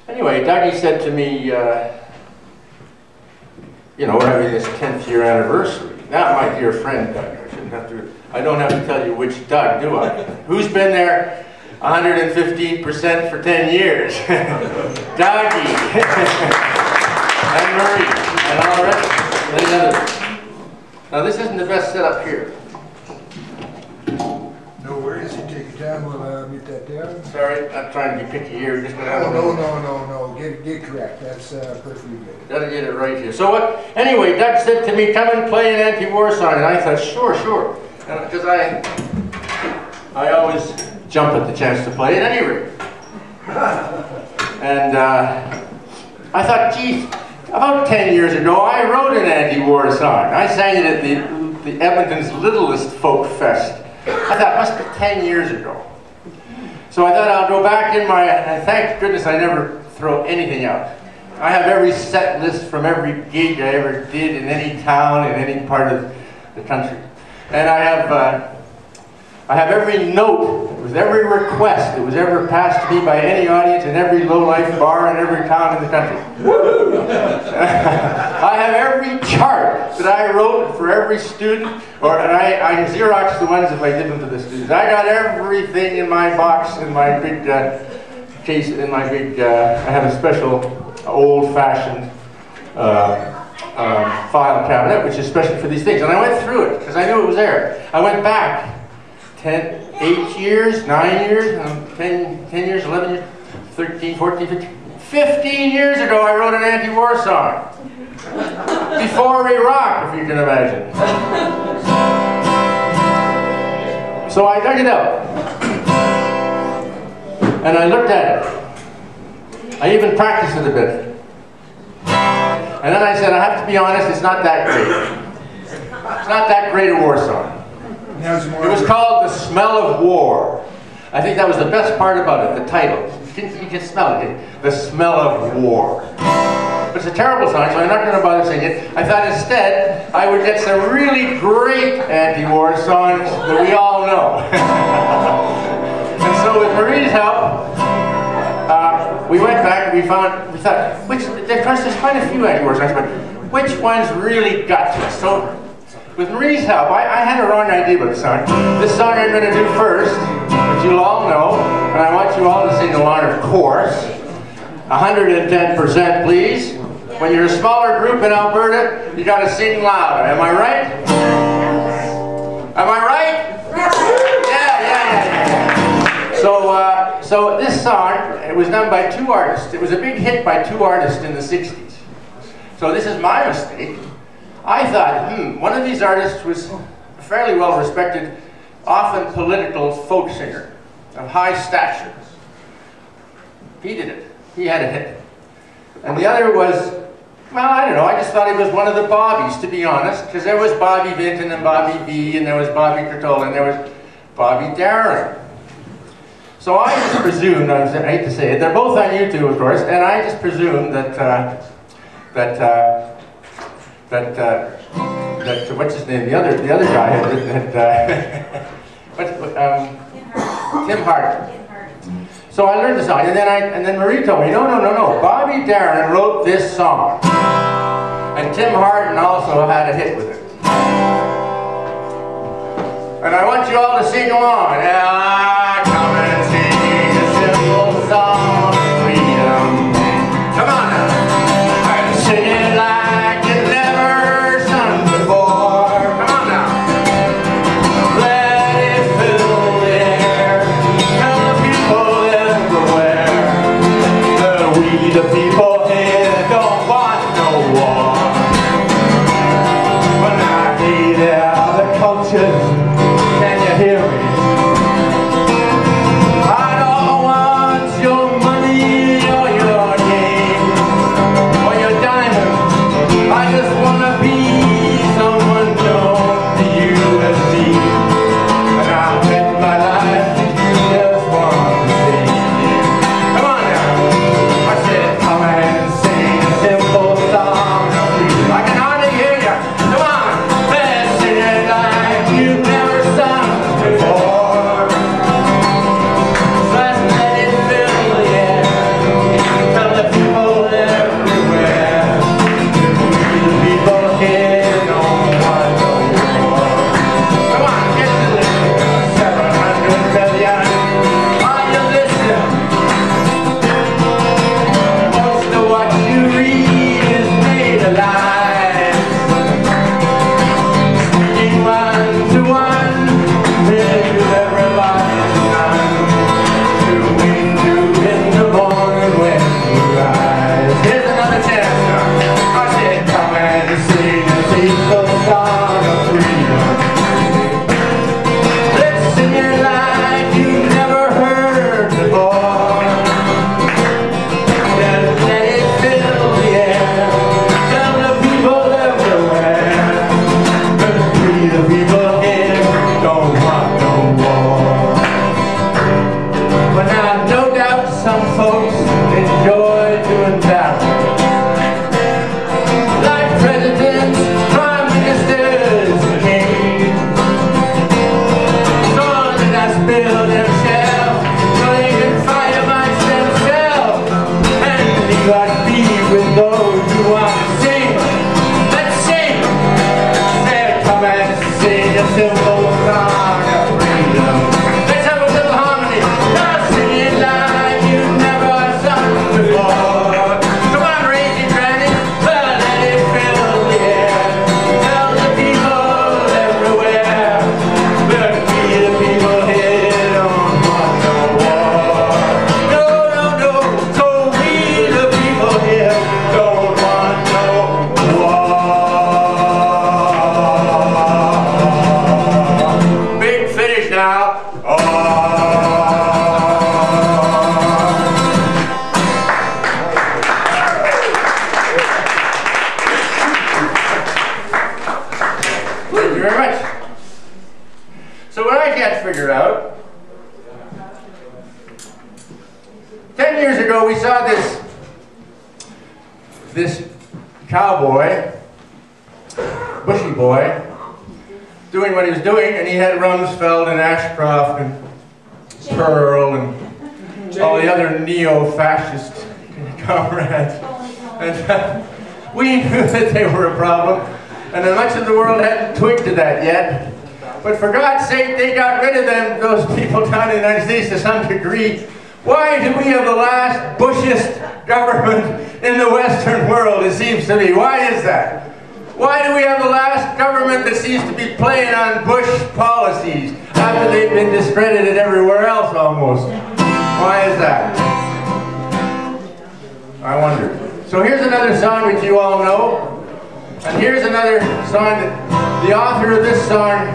Anyway, Dougie said to me, you know, we're having this 10th year anniversary. Now, my dear friend Doug, I don't have to tell you which Doug, do I? Who's been there 115% for 10 years? Dougie, and Marie, and all the rest, and the others. Now, this isn't the best setup here. No worries, you take your time, we'll get that down. Sorry, not trying to be picky here. Just gonna have no. Get correct. That's perfectly good. Gotta get it right here. So what? Anyway, Doug said to me, "Come and play an anti-war song," and I thought, sure, because I always jump at the chance to play at any rate. And I thought, geez, about 10 years ago, I wrote an anti-war song. I sang it at the Edmonton's Littlest Folk Fest. I thought, it must be 10 years ago. So I thought I'll go back in my, and thank goodness I never throw anything out. I have every set list from every gig I ever did in any town, in any part of the country. And I have every note, with every request that was ever passed to me by any audience in every low-life bar in every town in the country. I have every chart that I wrote for every student, and I Xerox the ones if I give them to the students. I got everything in my box, in my big case, I have a special old-fashioned file cabinet, which is special for these things. And I went through it, because I knew it was there. I went back 8 years, 9 years, 10 years, 11 years, 13, 14, 15 years ago I wrote an anti-war song. Before Iraq, if you can imagine. So I dug it out. And I looked at it. I even practiced it a bit. And then I said, I have to be honest, it's not that great. It's not that great a war song. It was called The Smell of War. I think that was the best part about it, the title. You can smell it, The Smell of War. But it's a terrible song, so I'm not going to bother singing it. I thought instead I would get some really great anti-war songs that we all know. And so with Marie's help, we went back and we thought, of course there's quite a few anti-war songs, but which ones really got to us? So, with Marie's help, I had a wrong idea about the song. This song I'm going to do first, which you'll all know, and I want you all to sing along, of course. 110%, please. When you're a smaller group in Alberta, you got to sing louder. Am I right? Am I right? Yeah. So this song, it was done by 2 artists. It was a big hit by 2 artists in the 60s. So this is my mistake. I thought, one of these artists was a fairly well-respected, often political folk singer of high stature. He did it. He had a hit. And the other was, well, I don't know, I just thought he was one of the Bobbies, to be honest, because there was Bobby Vinton and Bobby B, and there was Bobby Curtola, and there was Bobby Darin. So I just presumed, I hate to say it, they're both on YouTube, of course, and I just presumed that what's his name? The other guy Tim Hart. So I learned the song, and then Marie told me, no. Bobby Darin wrote this song, and Tim Hart also had a hit with it. And I want you all to sing along. Come and sing a simple song of freedom. Come on now. I'm singing like you never sung before. Come on now. Let it fill the air. Tell the people everywhere that we the people here don't want no war. When I hate other cultures, can you hear me? I don't want your money or your name or your diamond. I just want to be someone known to you as me. And I'll bet my life that you just want to see. Come on now. I said, come and enjoy doing battle. Like presidents, prime ministers, and kings. Songs that spill themselves so they can fight amongst themselves. And leave us be with those who want to sing. Let's sing! Say, come and sing a simple song of freedom. Let's have a little harmony. Now sing it like you never sung before. Come on, raise your granny. Well, let it fill the air. Tell the people everywhere. But we the people here don't want no war. No, no, no. So we the people here don't want no war. Big finish now. Thank you very much. So what I can't figure out, 10 years ago we saw this cowboy, bushy boy, doing what he was doing, and he had Rumsfeld and Ashcroft and Pearl and all the other neo-fascist comrades. And we knew that they were a problem, and much of the world hadn't twigged to that yet. But for God's sake, they got rid of them, those people down in the United States to some degree. Why do we have the last Bushist government in the Western world, it seems to me? Why is that? Why do we have the last government that seems to be playing on Bush policies after they've been discredited everywhere else almost? Why is that? I wonder. So here's another song which you all know. And here's another song that the author of this song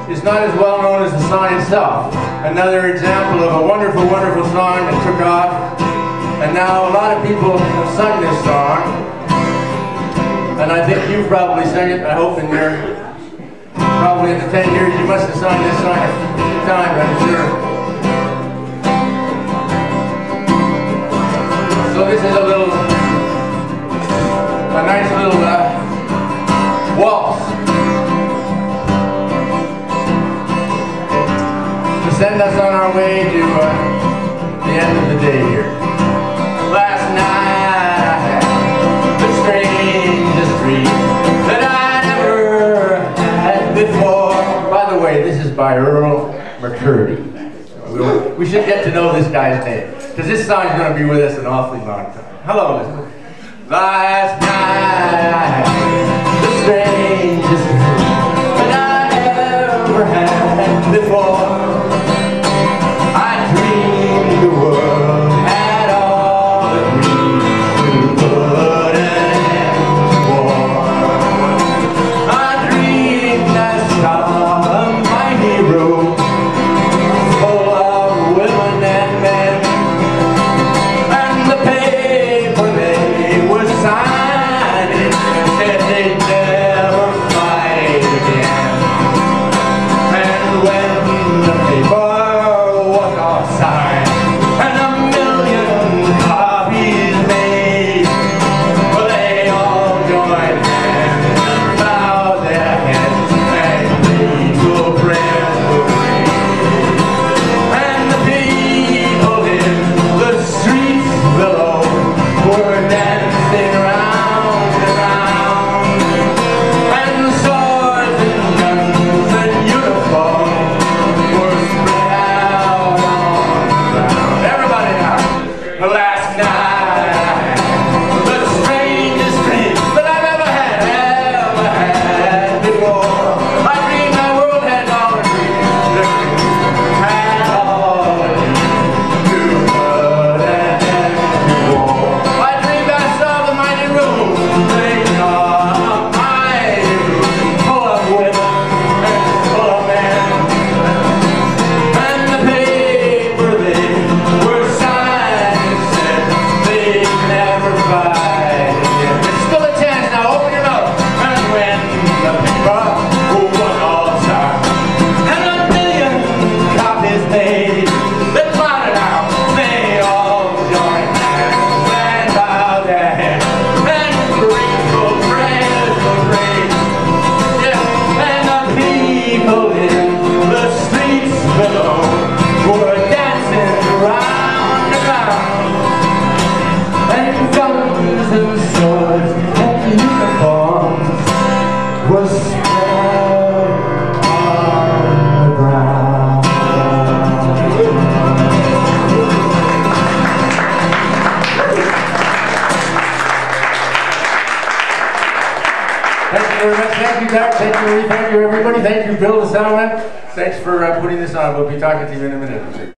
is not as well known as the song itself. Another example of a wonderful, wonderful song that took off. And now a lot of people have sung this song. And I think you've probably sung it, I hope, in your, probably in the 10 years you must have sung this song a few times, I'm sure. So this is a nice little waltz to send us on our way to the end of the day here. Last night, the strangest dream that I never had before. By the way, this is by Earl McCurdy. We should get to know this guy's name, because this song's going to be with us an awfully long time. Hello, listeners. Last night, the strangest dream that I ever had before. I dreamed the world had all agreed to put an end to war. I dreamed I saw a mighty room full of women and men, and the paper they were signing said they'd never fight was spread on the ground. Thank you very much. Thank you, Doug. Thank you, Marie. Thank you, everybody. Thank you, Bill, the soundman. Thanks for putting this on. We'll be talking to you in a minute.